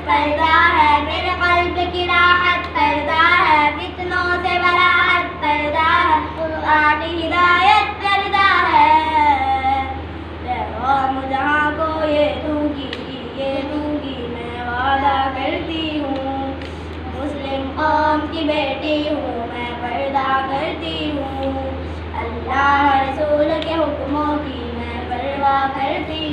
پردہ ہے میرے قلب کی راحت، پردہ ہے فتنوں سے براحت، پردہ ہے قرآن ہدایت، پردہ ہے پیغام جہاں کو یہ دوں گی میں وعدہ کرتی ہوں، مسلم قوم کی بیٹی ہوں میں پردہ کرتی ہوں، اللہ رسول کے حکموں کی میں پرواہ کرتی